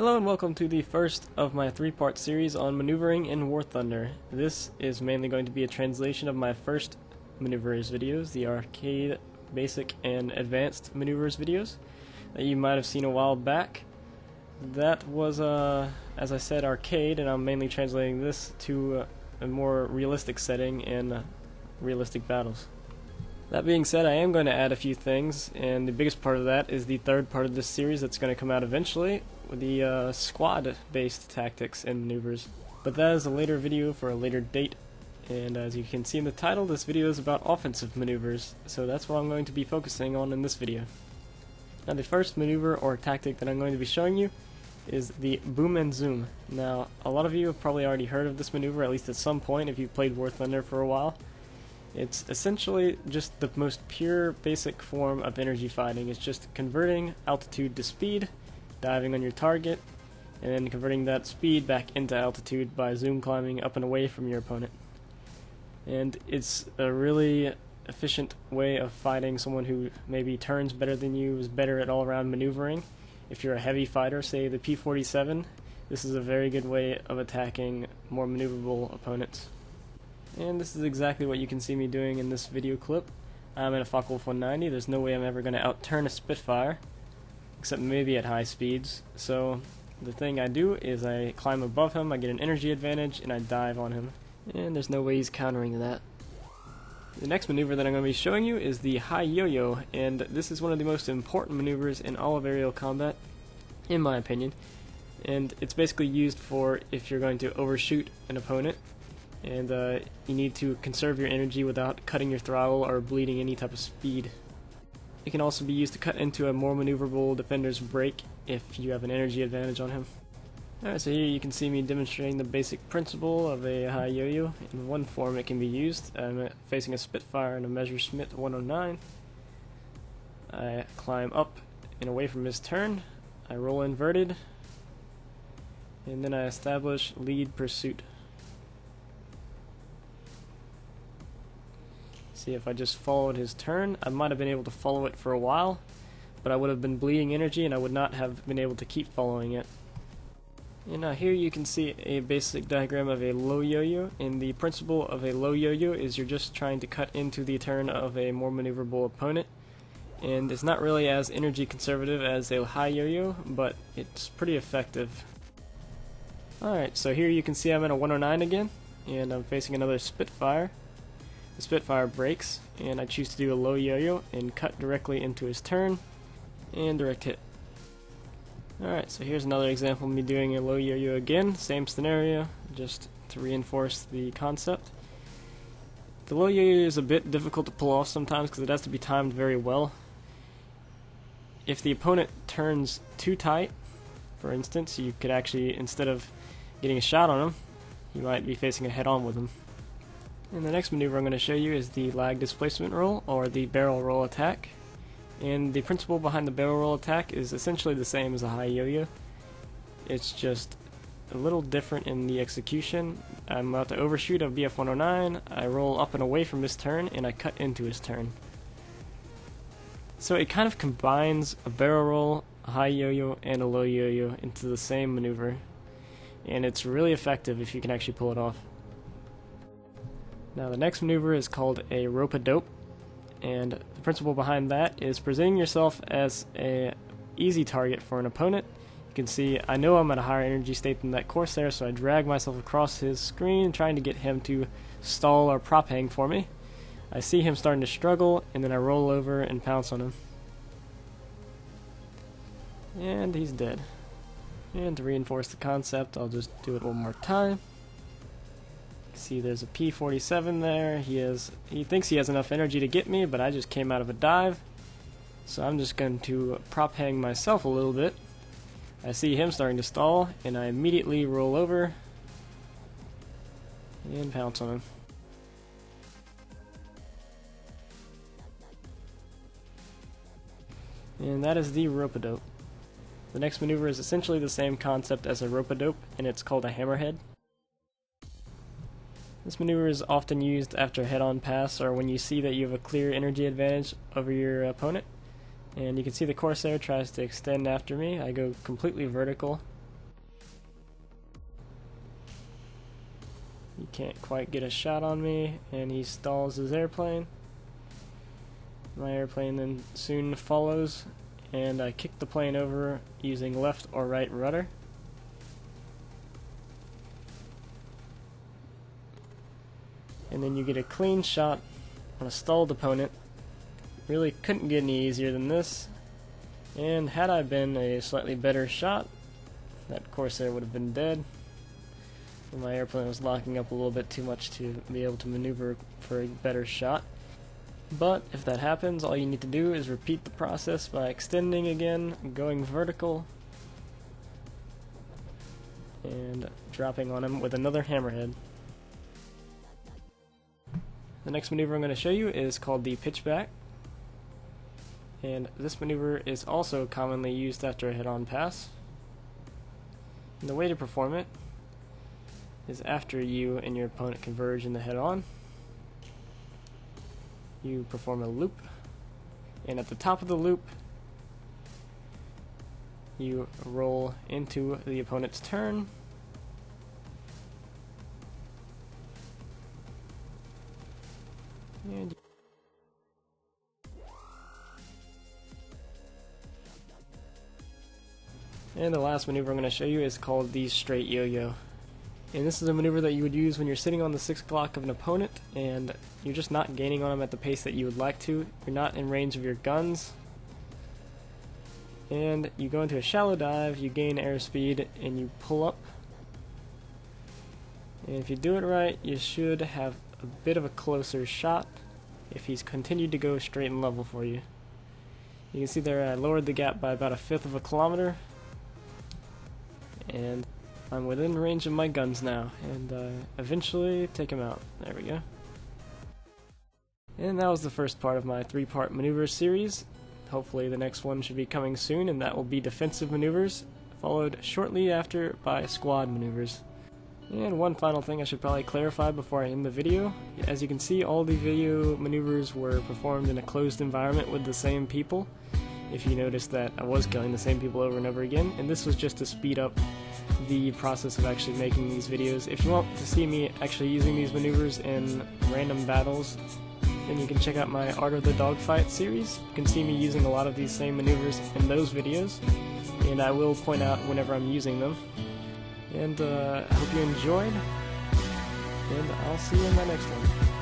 Hello and welcome to the first of my three-part series on maneuvering in War Thunder. This is mainly going to be a translation of my first maneuvers videos, the arcade, basic, and advanced maneuvers videos that you might have seen a while back. That was, as I said, arcade, and I'm mainly translating this to a more realistic setting and realistic battles. That being said, I am going to add a few things, and the biggest part of that is the third part of this series that's going to come out eventually, with the squad-based tactics and maneuvers. But that is a later video for a later date, and as you can see in the title, this video is about offensive maneuvers, so that's what I'm going to be focusing on in this video. Now the first maneuver or tactic that I'm going to be showing you is the boom and zoom. Now, a lot of you have probably already heard of this maneuver, at least at some point if you've played War Thunder for a while. It's essentially just the most pure, basic form of energy fighting. It's just converting altitude to speed, diving on your target, and then converting that speed back into altitude by zoom climbing up and away from your opponent. And it's a really efficient way of fighting someone who maybe turns better than you, is better at all-around maneuvering. If you're a heavy fighter, say the P-47, this is a very good way of attacking more maneuverable opponents. And this is exactly what you can see me doing in this video clip. I'm in a Focke-Wulf 190. There's no way I'm ever going to outturn a Spitfire, except maybe at high speeds. So the thing I do is I climb above him, I get an energy advantage, and I dive on him. And there's no way he's countering that. The next maneuver that I'm going to be showing you is the high yo-yo, and this is one of the most important maneuvers in all of aerial combat, in my opinion. And it's basically used for if you're going to overshoot an opponent, and you need to conserve your energy without cutting your throttle or bleeding any type of speed. It can also be used to cut into a more maneuverable defender's brake if you have an energy advantage on him. Alright, so here you can see me demonstrating the basic principle of a high yo-yo. In one form it can be used. I'm facing a Spitfire and a Messerschmitt 109. I climb up and away from his turn. I roll inverted, and then I establish lead pursuit. See, if I just followed his turn, I might have been able to follow it for a while, but I would have been bleeding energy and I would not have been able to keep following it. And now here you can see a basic diagram of a low yo-yo, and the principle of a low yo-yo is you're just trying to cut into the turn of a more maneuverable opponent, and it's not really as energy conservative as a high yo-yo, but it's pretty effective. Alright, so here you can see I'm in a 109 again, and I'm facing another Spitfire. The Spitfire breaks, and I choose to do a low yo-yo and cut directly into his turn, and direct hit. Alright, so here's another example of me doing a low yo-yo again, same scenario, just to reinforce the concept. The low yo-yo is a bit difficult to pull off sometimes because it has to be timed very well. If the opponent turns too tight, for instance, you could actually, instead of getting a shot on him, you might be facing a head-on with him. And the next maneuver I'm going to show you is the lag displacement roll, or the barrel roll attack. And the principle behind the barrel roll attack is essentially the same as a high yo-yo. It's just a little different in the execution. I'm about to overshoot a BF-109, I roll up and away from his turn, and I cut into his turn. So it kind of combines a barrel roll, a high yo-yo, and a low yo-yo into the same maneuver. And it's really effective if you can actually pull it off. Now the next maneuver is called a rope-a-dope, and the principle behind that is presenting yourself as an easy target for an opponent. You can see I know I'm at a higher energy state than that Corsair, so I drag myself across his screen trying to get him to stall or prop hang for me. I see him starting to struggle, and then I roll over and pounce on him. And he's dead. And to reinforce the concept, I'll just do it one more time. See, there's a P-47 there. He thinks he has enough energy to get me, but I just came out of a dive. So I'm just going to prop hang myself a little bit. I see him starting to stall, and I immediately roll over and pounce on him. And that is the rope-a-dope. The next maneuver is essentially the same concept as a rope-a-dope, and it's called a hammerhead. This maneuver is often used after a head-on pass or when you see that you have a clear energy advantage over your opponent. And you can see the Corsair tries to extend after me. I go completely vertical can't quite get a shot on me, and he stalls his airplane. My airplane then soon follows, and I kick the plane over using left or right rudder. And then you get a clean shot on a stalled opponent. Really couldn't get any easier than this. And had I been a slightly better shot, that Corsair would have been dead. My airplane was locking up a little bit too much to be able to maneuver for a better shot. But if that happens, all you need to do is repeat the process by extending again, going vertical, and dropping on him with another hammerhead. The next maneuver I'm going to show you is called the pitchback. And this maneuver is also commonly used after a head-on pass. And the way to perform it is after you and your opponent converge in the head-on, you perform a loop, and at the top of the loop you roll into the opponent's turn, and the last maneuver I'm going to show you is called the straight yo-yo. And this is a maneuver that you would use when you're sitting on the 6 o'clock of an opponent and you're just not gaining on him at the pace that you would like to. You're not in range of your guns. And you go into a shallow dive, you gain airspeed, and you pull up. And if you do it right, you should have a bit of a closer shot if he's continued to go straight and level for you. You can see there I lowered the gap by about 1/5 of a kilometer. And I'm within range of my guns now, and eventually take him out. There we go. And that was the first part of my 3-part maneuver series. Hopefully the next one should be coming soon, and that will be defensive maneuvers, followed shortly after by squad maneuvers. And one final thing I should probably clarify before I end the video. As you can see, all the video maneuvers were performed in a closed environment with the same people. If you notice that I was killing the same people over and over again, and this was just to speed up the process of actually making these videos. If you want to see me actually using these maneuvers in random battles, then you can check out my Art of the Dogfight series. You can see me using a lot of these same maneuvers in those videos, and I will point out whenever I'm using them. And I hope you enjoyed, and I'll see you in my next one.